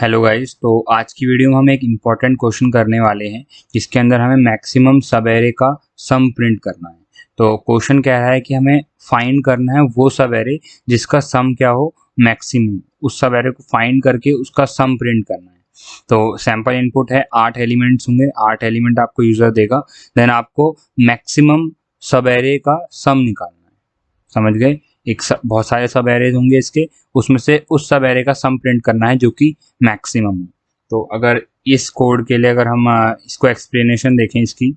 Hello guys. तो आज की वीडियो में हम एक इम्पॉर्टेंट क्वेश्चन करने वाले हैं जिसके अंदर हमें मैक्सिमम सब एरे का सम प्रिंट करना है। तो क्वेश्चन कह रहा है कि हमें फाइंड करना है वो सब एरे जिसका सम क्या हो, मैक्सिमम। उस सब एरे को फाइंड करके उसका सम प्रिंट करना है। तो सैंपल इनपुट है, 8 एलिमेंट्स होंगे, 8 एलिमेंट आपको यूजर देगा। देन आपको मैक्सिमम सब एरे का सम निकालना है। समझ गए? बहुत सारे सब एरेज होंगे इसके, उसमें से उस सब एरे का सम प्रिंट करना है जो कि मैक्सिमम है। तो अगर इस कोड के लिए अगर हम इसको एक्सप्लेनेशन देखें इसकी,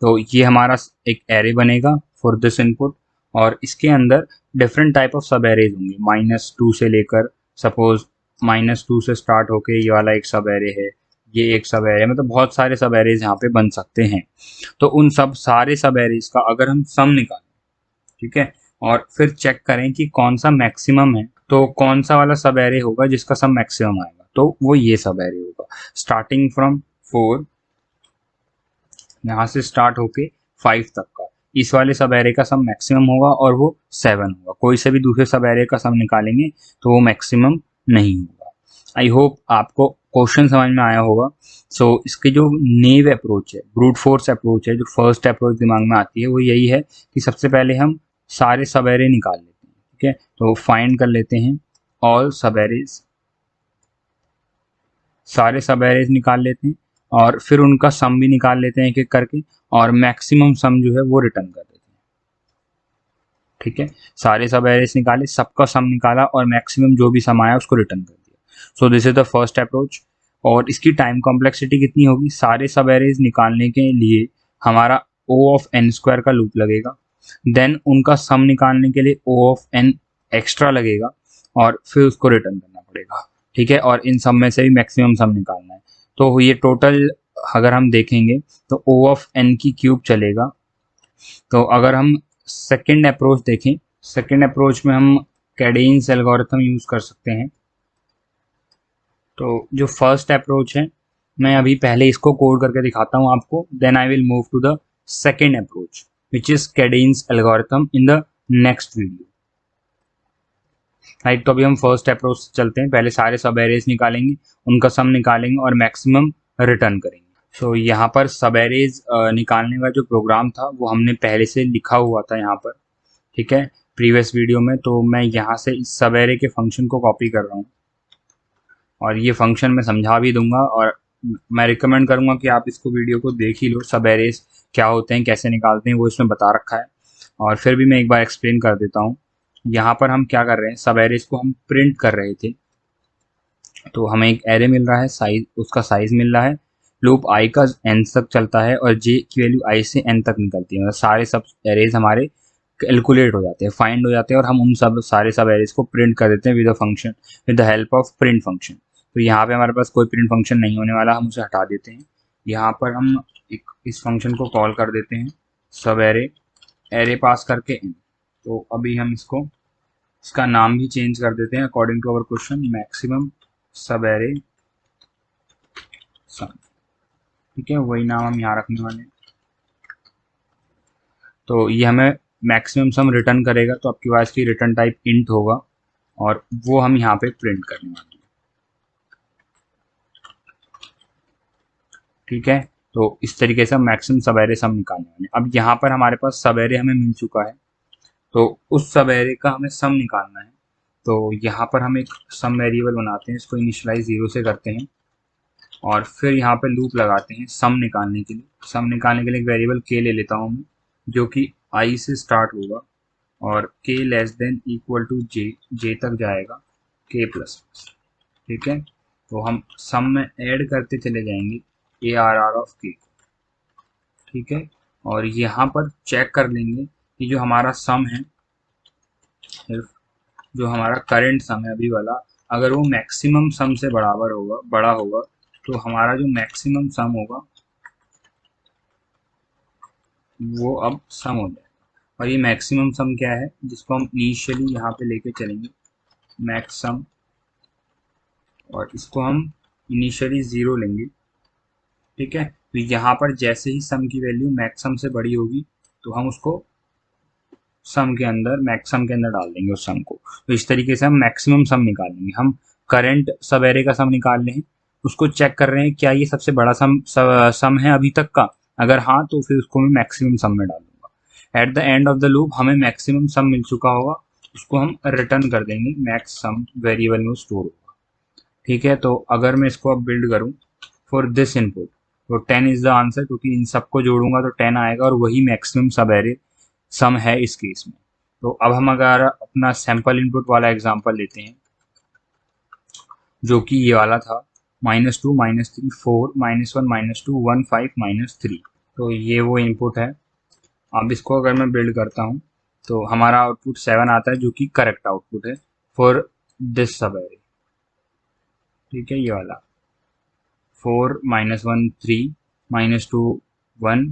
तो ये हमारा एक एरे बनेगा फॉर दिस इनपुट, और इसके अंदर डिफरेंट टाइप ऑफ सब एरेज होंगे, -2 से लेकर, सपोज -2 से स्टार्ट होके ये वाला एक सब एरे है, ये एक सब एरे, मतलब बहुत सारे सब एरेज यहाँ पे बन सकते हैं। तो उन सब सारे सब एरेज का अगर हम सम निकालें, ठीक है, और फिर चेक करें कि कौन सा मैक्सिमम है, तो कौन सा वाला सब एरे होगा जिसका सम मैक्सिमम आएगा, तो वो ये सब एरे होगा स्टार्टिंग फ्रॉम 4, यहाँ से स्टार्ट होके 5 तक का। इस वाले सब एरे का सम मैक्सिमम होगा और वो 7 होगा। कोई से भी दूसरे सब एरे का सम निकालेंगे तो वो मैक्सिमम नहीं होगा। आई होप आपको क्वेश्चन समझ में आया होगा। सो इसकी जो नेव अप्रोच है, ब्रूट फोर्स अप्रोच है, जो फर्स्ट अप्रोच दिमाग में आती है वो यही है कि सबसे पहले हम सारे सब एरे निकाल लेते हैं। ठीक है, तो फाइंड कर लेते हैं ऑल सब एरेज, सारे सब एरेज निकाल लेते हैं और फिर उनका सम भी निकाल लेते हैं एक एक करके, और मैक्सिमम सम जो है वो रिटर्न कर देते हैं। ठीक है, सारे सब एरेज निकाले, सबका सम निकाला और मैक्सिमम जो भी सम आया उसको रिटर्न कर दिया। So this is the first approach. और इसकी टाइम कॉम्प्लेक्सिटी कितनी होगी? सारे सब एरेज निकालने के लिए हमारा O ऑफ n स्क्वायर का लूप लगेगा, देन उनका सम निकालने के लिए O ऑफ n एक्स्ट्रा लगेगा और फिर उसको रिटर्न करना पड़ेगा। ठीक है, और इन सब में से भी मैक्सिमम सम निकालना है। तो ये टोटल अगर हम देखेंगे तो O ऑफ n की क्यूब चलेगा। तो अगर हम सेकेंड अप्रोच देखें, सेकेंड अप्रोच में हम कैडेंस एल्गोरिथम यूज कर सकते हैं। तो जो फर्स्ट अप्रोच है, मैं अभी पहले इसको कोड करके दिखाता हूँ आपको, then I will move to the second approach which is Kadane's algorithm in the next video. Right, तो अभी हम फर्स्ट अप्रोच से चलते हैं। पहले सारे सब एरेज निकालेंगे, उनका सम निकालेंगे और मैक्सिमम रिटर्न करेंगे। सो यहाँ पर सब एरेज निकालने का जो प्रोग्राम था वो हमने पहले से लिखा हुआ था यहाँ पर, ठीक है, प्रीवियस वीडियो में। तो मैं यहाँ से इस सब एरे के फंक्शन को कॉपी कर रहा हूँ और ये फंक्शन मैं समझा भी दूंगा, और मैं रिकमेंड करूंगा कि आप इसको वीडियो को देख ही लो। सब एरेज क्या होते हैं, कैसे निकालते हैं, वो इसमें बता रखा है। और फिर भी मैं एक बार एक्सप्लेन कर देता हूँ। यहाँ पर हम क्या कर रहे हैं, सब एरेज को हम प्रिंट कर रहे थे। तो हमें एक एरे मिल रहा है, साइज, उसका साइज मिल रहा है, लूप आई का एन तक चलता है और जे की वैल्यू आई से एन तक निकलती है। मतलब सारे सब एरेज हमारे कैलकुलेट हो जाते हैं, फाइंड हो जाते हैं, और हम उन सब सारे सब एरेज को प्रिंट कर देते हैं with a function, with the help of print function. तो यहाँ पे हमारे पास कोई प्रिंट फंक्शन नहीं होने वाला, हम उसे हटा देते हैं। यहाँ पर हम एक इस फंक्शन को कॉल कर देते हैं, सब एरे, एरे पास करके एन। तो अभी हम इसका नाम भी चेंज कर देते हैं according to our question, maximum sub array sum. ठीक है, वही नाम हम यहाँ रखने वाले हैं। तो ये हमें मैक्सिमम सम रिटर्न करेगा, तो आपके पास की रिटर्न टाइप इंट होगा और वो हम यहाँ पे प्रिंट करने वाले हैं। ठीक है, तो इस तरीके से हम मैक्सिमम सब एरे सम निकालने वाले हैं। अब यहाँ पर हमारे पास सब एरे हमें मिल चुका है, तो उस सब एरे का हमें सम निकालना है। तो यहाँ पर हम एक सम वेरिएबल बनाते हैं, इसको इनिशियलाइज 0 से करते हैं और फिर यहाँ पे लूप लगाते हैं सम निकालने के लिए। सम निकालने के लिए एक वेरिएबल के ले लेता हूँ मैं, जो कि आई से स्टार्ट होगा और के लेस देन इक्वल टू जे, जे तक जाएगा के प्लस। ठीक है, तो हम सम में ऐड करते चले जाएंगे ए आर आर ऑफ के। ठीक है, और यहाँ पर चेक कर लेंगे कि जो हमारा सम है, जो हमारा करंट सम है अभी वाला, अगर वो मैक्सिमम सम से बराबर होगा, बड़ा होगा, तो हमारा जो मैक्सिमम सम होगा वो अब सम हो जाएगा। और ये मैक्सिमम सम क्या है, जिसको हम इनिशियली यहाँ पे लेके चलेंगे मैक्स सम, और इसको हम इनिशियली 0 लेंगे। ठीक है, तो यहाँ पर जैसे ही सम की वैल्यू मैक्सम से बड़ी होगी तो हम उसको सम के अंदर, मैक्सम के अंदर डाल देंगे उस सम को। तो इस तरीके से हम मैक्सिमम सम निकालेंगे। हम करंट सब एरे का सम निकाल रहे हैं, उसको चेक कर रहे हैं क्या ये सबसे बड़ा सम है अभी तक का, अगर हाँ तो फिर उसको मैं मैक्सिमम सम में डालूंगा। At the end of the loop हमें मैक्सिमम सम मिल चुका होगा, उसको हम रिटर्न कर देंगे, मैक्स सम वेरिएबल में स्टोर होगा। ठीक है, तो अगर मैं इसको अब बिल्ड करूँ फॉर दिस इनपुट, तो 10 इज द आंसर, क्योंकि इन सबको जोड़ूंगा तो 10 आएगा और वही मैक्सिमम सब एरे सम है इस केस में। तो अब हम अगर अपना सैंपल इनपुट वाला एग्जांपल लेते हैं, जो कि ये वाला था -2 -3 4 -1 -2 1 5 -3, तो ये वो इनपुट है। अब इसको अगर मैं बिल्ड करता हूँ तो हमारा आउटपुट 7 आता है, जो कि करेक्ट आउटपुट है फॉर दिस सब एरे। ठीक है, ये वाला 4 -1 3 -2 1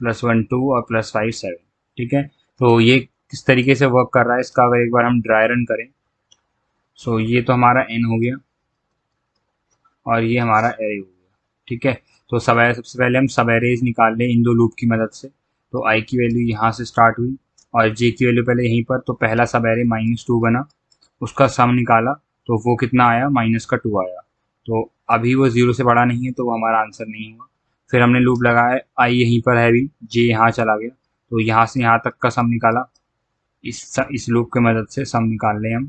+1 2 और +5 7। ठीक है, तो ये किस तरीके से वर्क कर रहा है इसका अगर एक बार हम ड्राई रन करें, सो ये तो हमारा n हो गया और ये हमारा एरे हो गया। ठीक है, तो सबसे पहले हम सब एरेज निकाल लें इन दो लूप की मदद से। तो i की वैल्यू यहाँ से स्टार्ट हुई और j की वैल्यू पहले यहीं पर, तो पहला सब एरे -2 बना, उसका सम निकाला तो वो कितना आया, -2 आया। तो अभी वो 0 से बड़ा नहीं है तो वो हमारा आंसर नहीं हुआ। फिर हमने लूप लगाया, i यहीं पर है अभी, j यहाँ चला गया, तो यहाँ से यहाँ तक का सम निकाला। इस लूप की मदद से सम निकाल लें हम,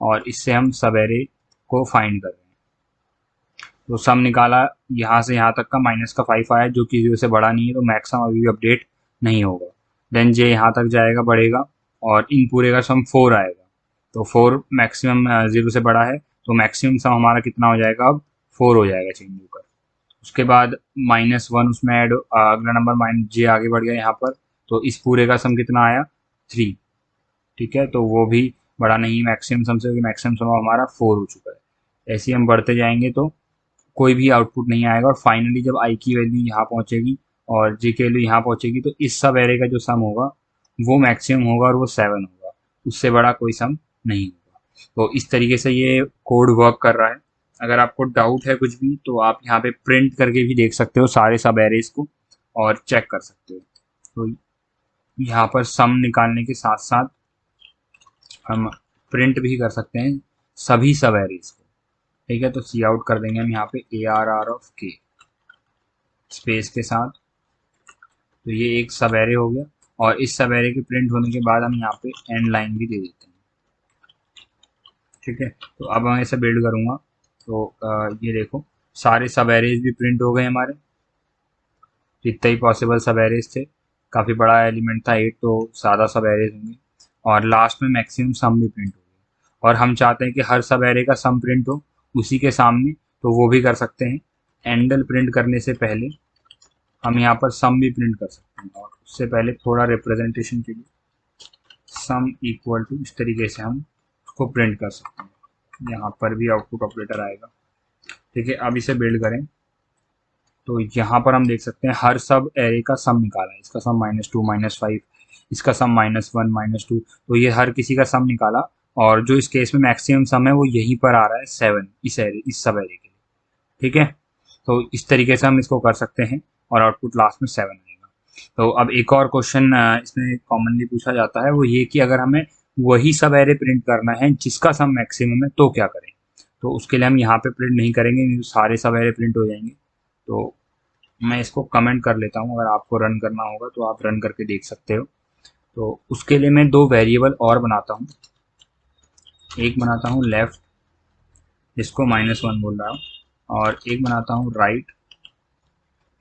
और इससे हम सब एरे को फाइंड कर रहे हैं। तो सम निकाला, यहाँ से यहाँ तक का -5 आया, जो कि 0 से बड़ा नहीं है, तो मैक्सिमम अभी भी अपडेट नहीं होगा। देन जे यहाँ तक जाएगा, बढ़ेगा, और इन पूरे का सम 4 आएगा, तो 4 मैक्सिमम 0 से बड़ा है, तो मैक्सिमम सम हमारा कितना हो जाएगा, अब 4 हो जाएगा चेंज होकर। उसके बाद -1 उसमें ऐड, अगला नंबर -j आगे बढ़ गया यहाँ पर, तो इस पूरे का सम कितना आया, 3। ठीक है, तो वो भी बड़ा नहीं मैक्सिमम सम से, मैक्सिमम सम हमारा 4 हो चुका है। ऐसे ही हम बढ़ते जाएंगे तो कोई भी आउटपुट नहीं आएगा, और फाइनली जब आई की वैल्यू यहाँ पहुंचेगी और जे की वैल्यू यहाँ पहुंचेगी, तो इस सब एरे का जो सम होगा वो मैक्सिमम होगा और वो 7 होगा, उससे बड़ा कोई सम नहीं होगा। तो इस तरीके से ये कोड वर्क कर रहा है। अगर आपको डाउट है कुछ भी तो आप यहाँ पे प्रिंट करके भी देख सकते हो सारे सब एरेज को और चेक कर सकते हो। तो यहाँ पर सम निकालने के साथ साथ हम प्रिंट भी कर सकते हैं सभी सब एरेज को। ठीक है, तो सी आउट कर देंगे हम यहाँ पे ARR ऑफ K स्पेस के साथ, तो ये एक सब एरे हो गया। और इस सब एरे के प्रिंट होने के बाद हम यहाँ पे एंड लाइन भी दे देते हैं। ठीक है, तो अब मैं इसे बिल्ड करूँगा, तो ये देखो सारे सब एरेज भी प्रिंट हो गए हमारे, जितने ही पॉसिबल सब एरेज थे। काफ़ी बड़ा एलिमेंट था 8, तो सादा सब एरेज होंगे, और लास्ट में मैक्सिमम सम भी प्रिंट हो गए। और हम चाहते हैं कि हर सब एरे का सम प्रिंट हो उसी के सामने, तो वो भी कर सकते हैं। एंडल प्रिंट करने से पहले हम यहाँ पर सम भी प्रिंट कर सकते हैं, और उससे पहले थोड़ा रिप्रेजेंटेशन के लिए सम इक्वल टू इस तरीके से हम उसको प्रिंट कर सकते हैं। यहाँ पर भी आउटपुट ऑपरेटर आएगा। ठीक है, अब इसे बिल्ड करें, तो यहाँ पर हम देख सकते हैं हर सब एरे का सम निकाला है। इसका सम -2 -5, इसका सम -1 -2, तो ये हर किसी का सम निकाला, और जो इस केस में मैक्सिमम सम है वो यहीं पर आ रहा है 7, इस सब एरे के लिए। ठीक है, तो इस तरीके से हम इसको कर सकते हैं और आउटपुट लास्ट में 7 आएगा। तो अब एक और क्वेश्चन इसमें कॉमनली पूछा जाता है, वो ये कि अगर हमें वही सब एरे प्रिंट करना है जिसका सम मैक्सिमम है तो क्या करें। तो उसके लिए हम यहाँ पे प्रिंट नहीं करेंगे, नहीं तो सारे सब एरे प्रिंट हो जाएंगे। तो मैं इसको कमेंट कर लेता हूँ, अगर आपको रन करना होगा तो आप रन करके देख सकते हो। तो उसके लिए मैं 2 वेरिएबल और बनाता हूँ। एक बनाता हूँ लेफ्ट, जिसको -1 बोल रहा हूँ, और एक बनाता हूँ राइट,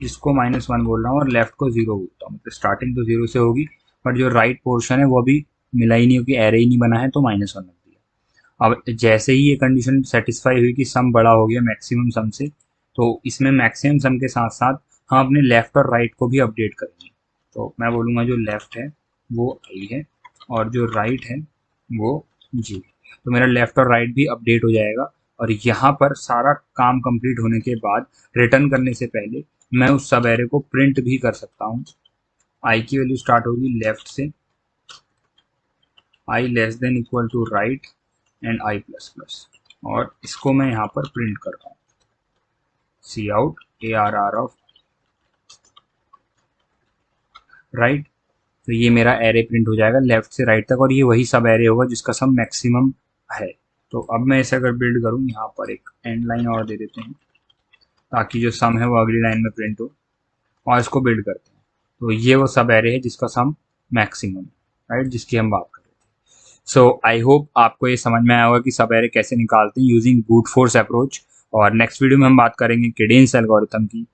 इसको -1 बोल रहा हूँ और लेफ्ट को 0 बोलता हूँ। मतलब स्टार्टिंग तो 0 से होगी, बट जो राइट पोर्शन है वो अभी मिला ही नहीं, क्योंकि एरे ही नहीं बना है, तो -1 लग दिया। अब जैसे ही ये कंडीशन सेटिस्फाई हुई कि सम बड़ा हो गया मैक्सिमम सम से, तो इसमें मैक्सिमम सम के साथ साथ हम अपने लेफ्ट और राइट को भी अपडेट करेंगे। तो मैं बोलूँगा जो लेफ्ट है वो आई है और जो राइट है वो जी। तो मेरा लेफ्ट और राइट भी अपडेट हो जाएगा, और यहाँ पर सारा काम कंप्लीट होने के बाद रिटर्न करने से पहले मैं उस सब एरे को प्रिंट भी कर सकता हूँ। आई की वैल्यू स्टार्ट होगी लेफ्ट से, I less than equal to right and I plus plus, और इसको मैं यहाँ पर प्रिंट कर रहा हूँ, cout ARR of right. तो ये मेरा एरे प्रिंट हो जाएगा लेफ्ट से राइट तक, और ये वही सब एरे होगा जिसका सम मैक्सिमम है। तो अब मैं इसे अगर बिल्ड करूँ, यहाँ पर एक एंड लाइन और दे देते हैं ताकि जो सम है वो अगली लाइन में प्रिंट हो, और इसको बिल्ड करते हैं। तो ये वो सब एरे है जिसका सम मैक्सिमम, राइट, जिसकी हम बात कर रहे थे। सो आई होप आपको ये समझ में आया होगा कि सब एरे कैसे निकालते हैं यूजिंग ब्रूट फोर्स अप्रोच, और नेक्स्ट वीडियो में हम बात करेंगे केडेंस एल्गोरिथम की।